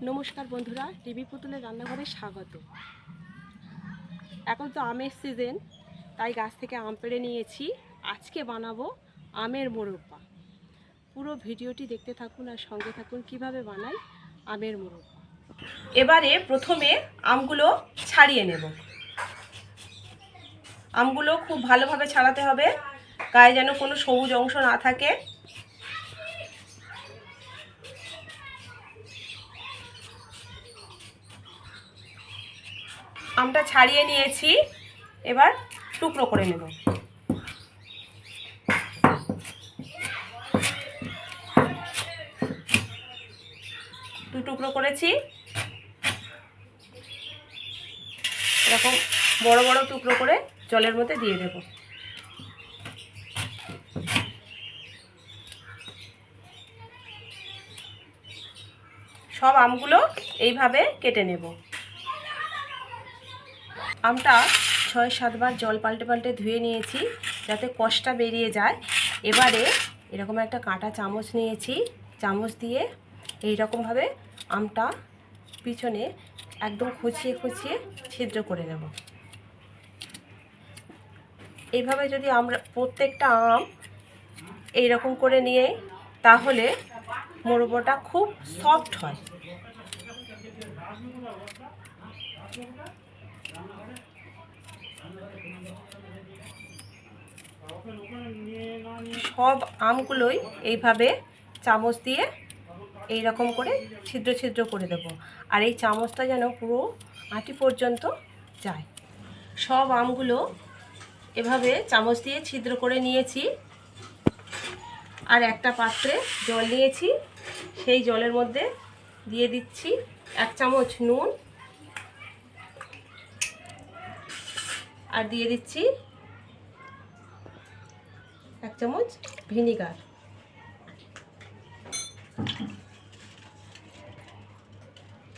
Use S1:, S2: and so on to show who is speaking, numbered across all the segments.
S1: নমস্কার বন্ধুরা, টিভি পুতুলের রান্নাঘরে স্বাগত। এখন তো আমের সিজন, তাই গাছ থেকে আম পেড়ে নিয়েছি। আজকে বানাবো আমের মোরব্বা। পুরো ভিডিওটি দেখতে থাকুন আর সঙ্গে থাকুন কিভাবে বানাই আমের মোরব্বা। এবারে প্রথমে আমগুলো ছাড়িয়ে নেব। আমগুলো খুব ভালোভাবে ছাড়াতে হবে, গায়ে যেন কোনো সবুজ অংশ না থাকে। আমটা ছাড়িয়ে নিয়েছি, এবার টুকরো করে নেব। দু টুকরো করেছি, এরকম বড় বড় টুকরো করে জলের মধ্যে দিয়ে দেব। সব আমগুলো এইভাবে কেটে নেব। আমটা 6-7 বার জল পাল্টে পাল্টে ধুয়ে নিয়েছি যাতে কষটা বেরিয়ে যায়। এবারে এরকম একটা কাঁটা চামচ নিয়েছি, চামচ দিয়ে এইরকমভাবে আমটা পিছনে একদম খুঁচিয়ে খুঁচিয়ে ছিদ্র করে নেব। এইভাবে যদি আমরা প্রত্যেকটা আম এইরকম করে নিয়ে তাহলে মোরব্বাটা খুব সফট হয়। সব আমগুলোই এইভাবে চামচ দিয়ে এইরকম করে ছিদ্র ছিদ্র করে দেব, আর এই চামচটা যেন পুরো আঁটি পর্যন্ত যায়। সব আমগুলো এভাবে চামচ দিয়ে ছিদ্র করে নিয়েছি, আর একটা পাত্রে জল নিয়েছি, সেই জলের মধ্যে দিয়ে দিচ্ছি 1 চামচ নুন, আর দিয়ে দিচ্ছি 1 চামচ ভিনিগার।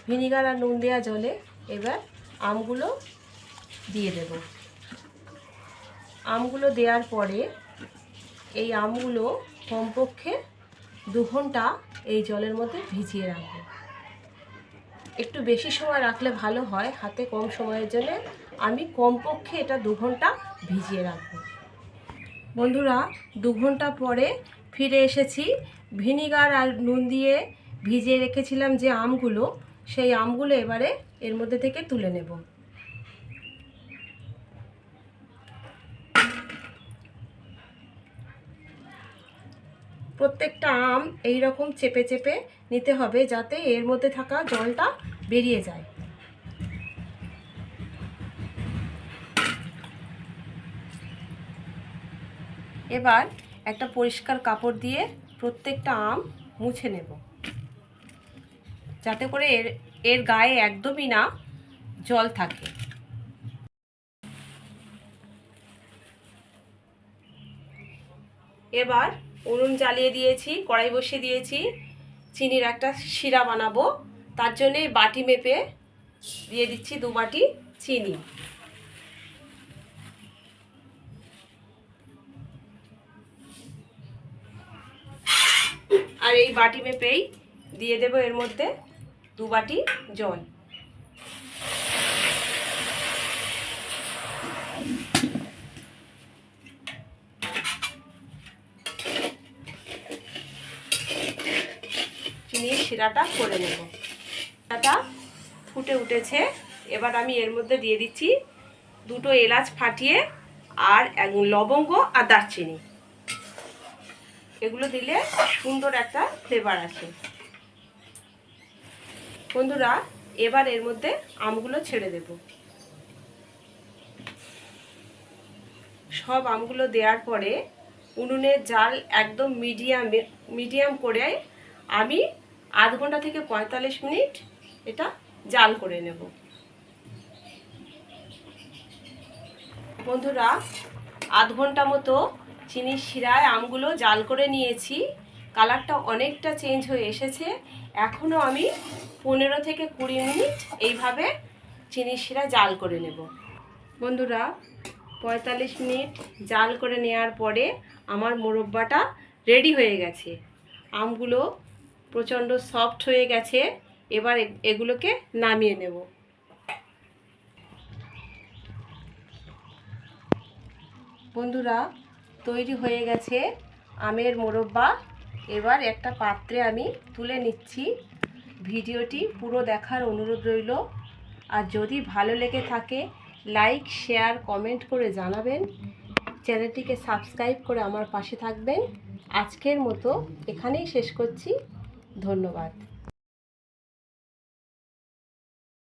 S1: ভিনিগার আর নুন দেওয়া জলে এবার আমগুলো দিয়ে দেব। আমগুলো দেওয়ার পরে এই আমগুলো কমপক্ষে 2 ঘন্টা এই জলের মধ্যে ভিজিয়ে রাখবো। একটু বেশি সময় রাখলে ভালো হয়, হাতে কম সময়ের জন্য আমি কমপক্ষে এটা 2 ঘন্টা ভিজিয়ে রাখবো। বন্ধুরা, 2 ঘন্টা পরে ফিরে এসেছি। ভিনিগার আর নুন দিয়ে ভিজিয়ে রেখেছিলাম যে আমগুলো, সেই আমগুলো এবারে এর মধ্যে থেকে তুলে নেব। প্রত্যেকটা আম এই রকম চেপে চেপে নিতে হবে যাতে এর মধ্যে থাকা জলটা বেরিয়ে যায়। এবার একটা পরিষ্কার কাপড় দিয়ে প্রত্যেকটা আম মুছে নেব, যাতে করে এর গায়ে একদমই না জল থাকে। এবার উনুন জ্বালিয়ে দিয়েছি, কড়াই বসিয়ে দিয়েছি। চিনির একটা শিরা বানাবো, তার জন্যে বাটি মেপে দিয়ে দিচ্ছি 2 বাটি চিনি। আর এই বাটি মেপেই দিয়ে দেব এর মধ্যে 2 বাটি জল। চিনির শিরাটা করে নেব। শিরাটা ফুটে উঠেছে, এবার আমি এর মধ্যে দিয়ে দিচ্ছি 2টো এলাচ ফাটিয়ে আর লবঙ্গ আর দারচিনি। এগুলো দিলে সুন্দর একটা ফ্লেভার আসে। বন্ধুরা, এবার এর মধ্যে আমগুলো ছেড়ে দেব। সব আমগুলো দেওয়ার পরে উনুনের জাল একদম মিডিয়াম করে আমি আধ ঘন্টা থেকে 45 মিনিট এটা জাল করে নেব। বন্ধুরা, আধ ঘন্টা মতো চিনির শিরায় আমগুলো জাল করে নিয়েছি। কালারটা অনেকটা চেঞ্জ হয়ে এসেছে। এখনও আমি 15 থেকে 20 মিনিট এইভাবে চিনির শিরা জাল করে নেব। বন্ধুরা, 45 মিনিট জাল করে নেওয়ার পরে আমার মোরব্বাটা রেডি হয়ে গেছে। আমগুলো প্রচণ্ড সফট হয়ে গেছে, এবার এগুলোকে নামিয়ে নেব। বন্ধুরা, তৈরি হয়ে গেছে আমের মোরব্বা। এবার একটা পাত্রে আমি তুলে নিচ্ছি। ভিডিওটি পুরো দেখার অনুরোধ রইল। আর যদি ভালো লেগে থাকে লাইক, শেয়ার, কমেন্ট করে জানাবেন। চ্যানেলটিকে সাবস্ক্রাইব করে আমার পাশে থাকবেন। আজকের মতো এখানেই শেষ করছি। ধন্যবাদ।